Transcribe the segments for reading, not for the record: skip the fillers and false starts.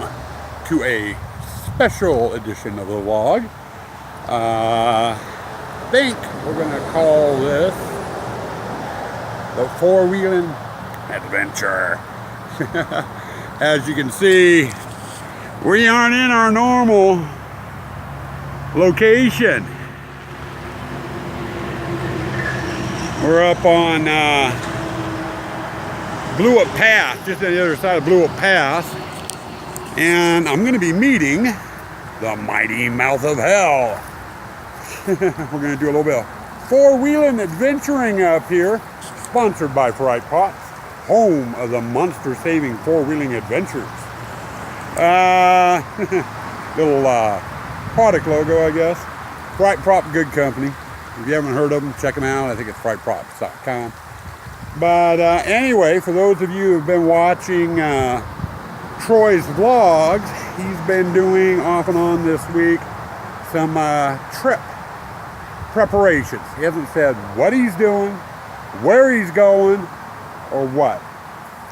to a special edition of the vlog. I think we're going to call this the four-wheeling adventure. As you can see, we aren't in our normal location. We're up on Blue Up Pass, just on the other side of Blue Up Pass, and I'm going to be meeting the mighty mouth of hell. We're going to do a little bit of four-wheeling adventuring up here, sponsored by Fright Props, home of the monster-saving four-wheeling adventures. Little product logo, I guess. Fright Prop, good company. If you haven't heard of them, check them out. I think it's frightprops.com. But anyway, for those of you who've been watching Troy's vlogs, he's been doing off and on this week some trip preparations. He hasn't said what he's doing, where he's going, or what.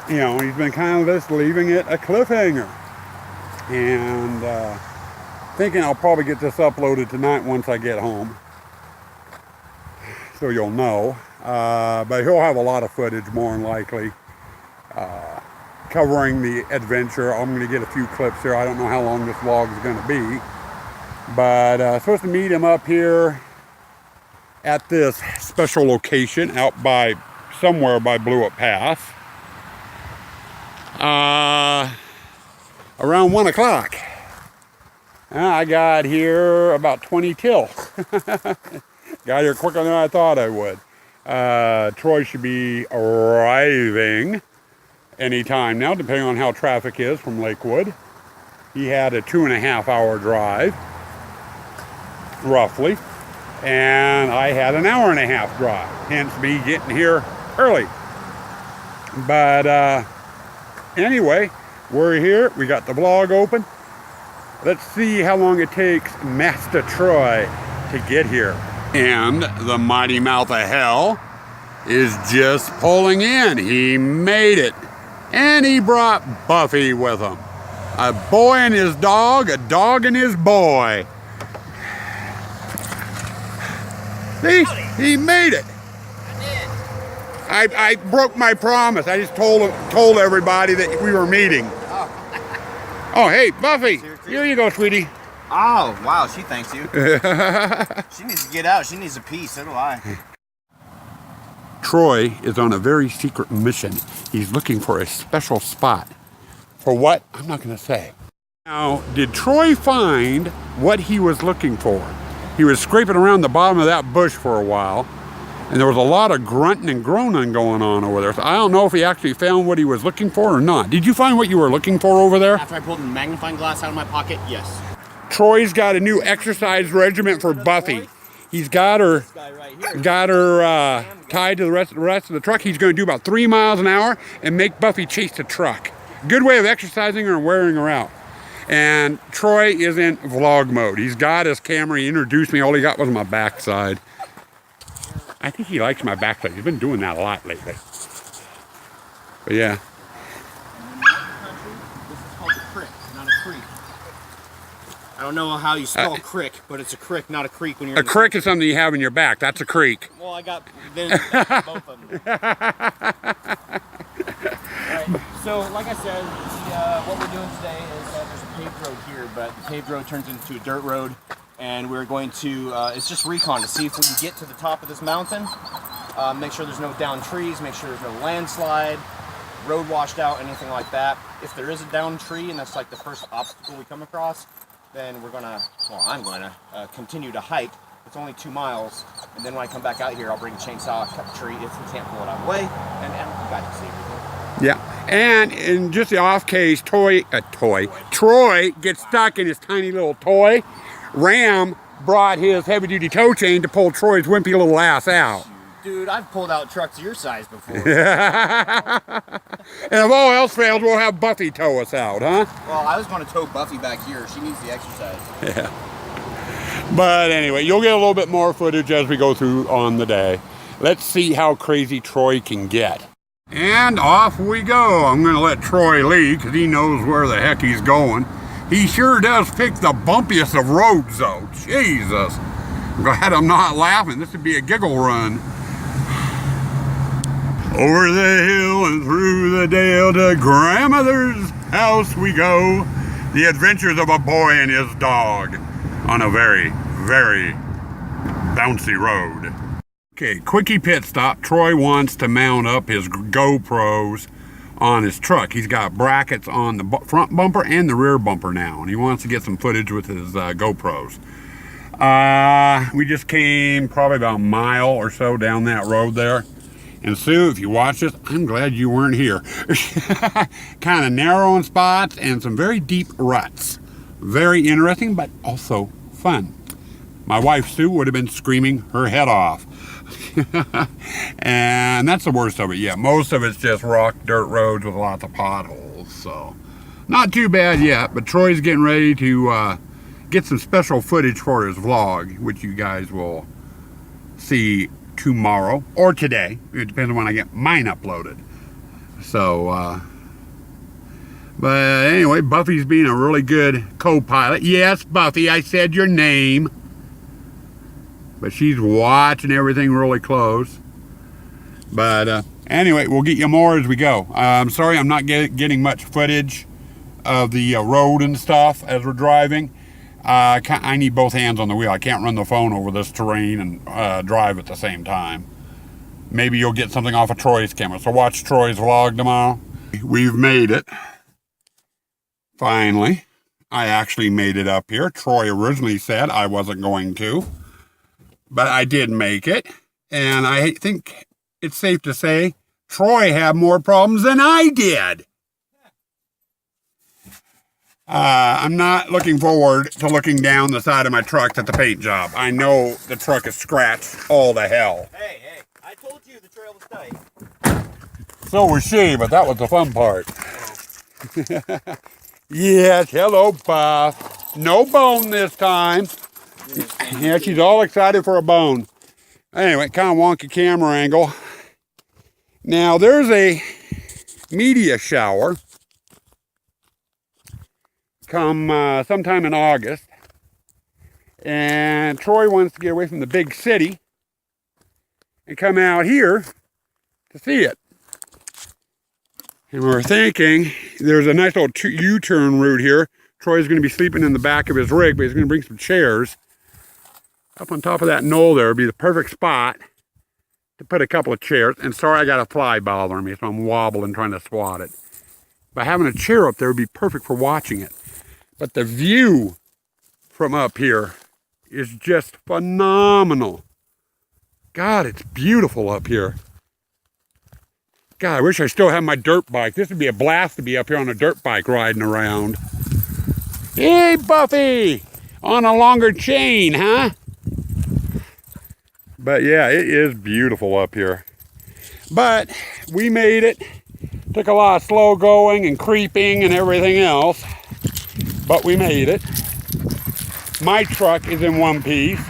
You know, he's been kind of just leaving it a cliffhanger. And thinking I'll probably get this uploaded tonight once I get home, so you'll know. But he'll have a lot of footage, more than likely, covering the adventure. I'm going to get a few clips here. I don't know how long this vlog is going to be, but supposed to meet him up here at this special location out by somewhere by Blue Up Pass around 1 o'clock. I got here about 20 till. Got here quicker than I thought I would. Troy should be arriving anytime now, depending on how traffic is from Lakewood. He had a 2.5-hour drive, roughly, and I had an 1.5-hour drive, hence me getting here early. But anyway, we're here. We got the vlog open. Let's see how long it takes Master Troy to get here. And the mighty mouth of hell is just pulling in. He made it. And he brought Buffy with him. A boy and his dog, a dog and his boy. See? He made it. I did. I broke my promise. I just told everybody that we were meeting. Oh, hey, Buffy. Here you go, sweetie. Oh, wow, she thanks you. She needs to get out. She needs a piece. So do I. Troy is on a very secret mission. He's looking for a special spot. For what? I'm not going to say. Now, did Troy find what he was looking for? He was scraping around the bottom of that bush for a while, and there was a lot of grunting and groaning going on over there. So I don't know if he actually found what he was looking for or not. Did you find what you were looking for over there? After I pulled the magnifying glass out of my pocket, yes. Troy's got a new exercise regimen for Buffy. He's got her tied to the rest of the truck. He's going to do about 3 miles an hour and make Buffy chase the truck. Good way of exercising her and wearing her out. And Troy is in vlog mode. He's got his camera. He introduced me. All he got was my backside. I think he likes my backside. He's been doing that a lot lately. But yeah. In the country, this is called a crick, not a creek. I don't know how you spell crick, but it's a crick, not a creek. When you're a crick is something you have in your back. That's a creek. Well, I got both of them. Alright, so like I said, what we're doing today is there's a paved road here, but the paved road turns into a dirt road, and we're going to, it's just recon to see if we can get to the top of this mountain, make sure there's no downed trees, make sure there's no landslide, road washed out, anything like that. If there is a downed tree and that's like the first obstacle we come across, then we're gonna, well, I'm gonna continue to hike. It's only 2 miles, and then when I come back out here, I'll bring a chainsaw, cut the tree if we can't pull it out of the way, and you guys can see everything. Yeah, and in just the off case, Troy gets stuck in his tiny little toy. Ram brought his heavy-duty tow chain to pull Troy's wimpy little ass out. Dude, I've pulled out trucks your size before. And if all else fails, we'll have Buffy tow us out, huh? Well, I was going to tow Buffy back here. She needs the exercise. Yeah. But anyway, you'll get a little bit more footage as we go through on the day. Let's see how crazy Troy can get. And off we go. I'm going to let Troy lead because he knows where the heck he's going. He sure does pick the bumpiest of roads, though. Jesus. I'm glad I'm not laughing. This would be a giggle run. Over the hill and through the dale to grandmother's house we go. The adventures of a boy and his dog on a very, very bouncy road. Okay, quickie pit stop. Troy wants to mount up his GoPros on his truck. He's got brackets on the front bumper and the rear bumper now, and he wants to get some footage with his GoPros. We just came probably about a mile or so down that road there. And Sue, if you watch this, I'm glad you weren't here. Kind of narrow in spots and some very deep ruts. Very interesting, but also fun. My wife, Sue, would have been screaming her head off. And that's the worst of it. Yeah, most of it's just rock, dirt roads with lots of potholes. So, not too bad yet, but Troy's getting ready to get some special footage for his vlog, which you guys will see tomorrow or today. It depends on when I get mine uploaded. So, but anyway, Buffy's being a really good co-pilot. Yes, Buffy, I said your name. But she's watching everything really close. But anyway, we'll get you more as we go. I'm sorry I'm not getting much footage of the road and stuff as we're driving. I need both hands on the wheel. I can't run the phone over this terrain and drive at the same time. Maybe you'll get something off of Troy's camera. So watch Troy's vlog tomorrow. We've made it. Finally. I actually made it up here. Troy originally said I wasn't going to. But I did make it, and I think it's safe to say Troy had more problems than I did. I'm not looking forward to looking down the side of my truck at the paint job. I know the truck is scratched all to hell. Hey, I told you the trail was tight. So was she, but that was the fun part. Yes, hello, Buff. No bone this time. Yeah, she's all excited for a bone. Anyway, kind of wonky camera angle. Now, there's a media shower come sometime in August. And Troy wants to get away from the big city and come out here to see it. And we're thinking there's a nice little U-turn route here. Troy's going to be sleeping in the back of his rig, but he's going to bring some chairs. Up on top of that knoll there would be the perfect spot to put a couple of chairs. And sorry, I got a fly bothering me, so I'm wobbling trying to swat it. But having a chair up there would be perfect for watching it. But the view from up here is just phenomenal. God, it's beautiful up here. God, I wish I still had my dirt bike. This would be a blast to be up here on a dirt bike riding around. Hey, Buffy! On a longer chain, huh? But yeah, it is beautiful up here. But we made it. Took a lot of slow going and creeping and everything else. But we made it. My truck is in one piece.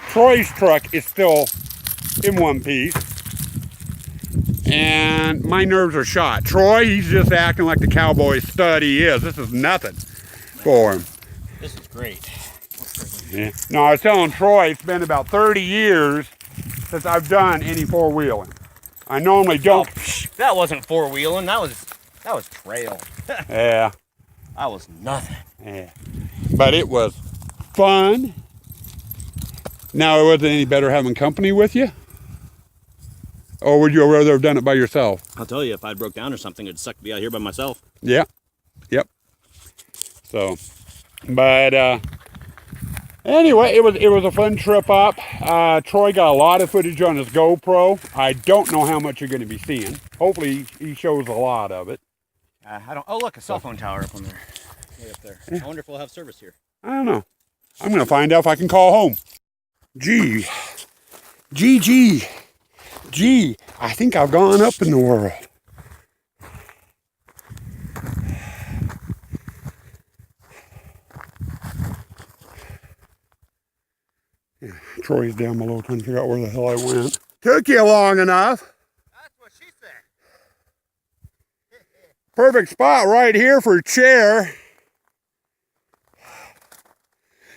Troy's truck is still in one piece. And my nerves are shot. Troy, he's just acting like the cowboy stud he is. This is nothing for him. This is great. Yeah. No, I was telling Troy it's been about 30 years since I've done any four-wheeling. I normally don't. Oh, that wasn't four-wheeling. That was trail. Yeah. That was nothing. Yeah. But it was fun. Now, it wasn't any better having company with you? Or would you rather have done it by yourself? I'll tell you, if I broke down or something, it'd suck to be out here by myself. Yeah. Yep. So, but anyway, it was a fun trip up. Troy got a lot of footage on his GoPro. I don't know how much you're going to be seeing. Hopefully, he shows a lot of it. I don't. Oh, look, a cell phone tower up on there. Way up there. Yeah. I wonder if we'll have service here. I don't know. I'm going to find out if I can call home. Gee, I think I've gone up in the world. Yeah, Troy's down below trying to figure out where the hell I went. Took you long enough. That's what she said. Perfect spot right here for a chair.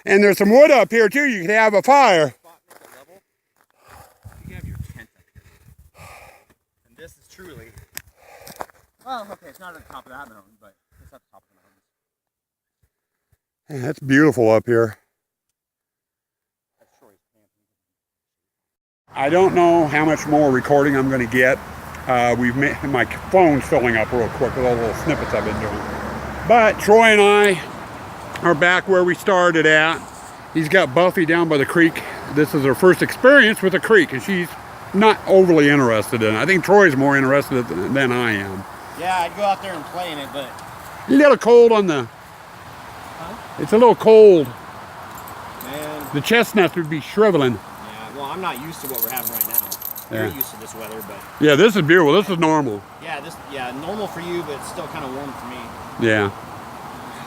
And there's some wood up here too. You could have a fire. You have your tent up here. And this is truly, well, okay, it's not at the top of that mountain, but it's at the top of the mountain. Yeah, it's beautiful up here. I don't know how much more recording I'm going to get. My phone's filling up real quick with all the little snippets I've been doing. But Troy and I are back where we started at. He's got Buffy down by the creek. This is her first experience with a creek, and she's not overly interested in it. I think Troy's more interested than I am. Yeah, I'd go out there and play in it, but... A little cold on the... Huh? It's a little cold. Man. The chestnuts would be shriveling. Yeah, well, I'm not used to what we're having right now. Yeah. You're used to this weather, but... Yeah, this is beautiful. This is normal. Yeah, normal for you, but it's still kind of warm for me. Yeah.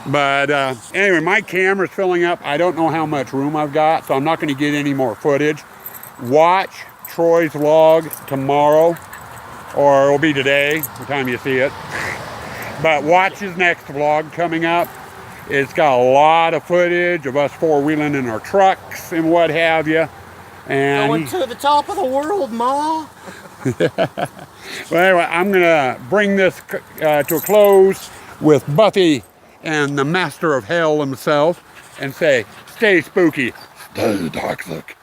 But anyway, my camera's filling up. I don't know how much room I've got, so I'm not going to get any more footage. Watch Troy's vlog tomorrow, or it'll be today, the time you see it. But watch his next vlog coming up. It's got a lot of footage of us four-wheeling in our trucks and what have you. And going to the top of the world, Ma! Well, anyway, I'm going to bring this to a close with Buffy and the master of hell himself and say, stay spooky, stay toxic.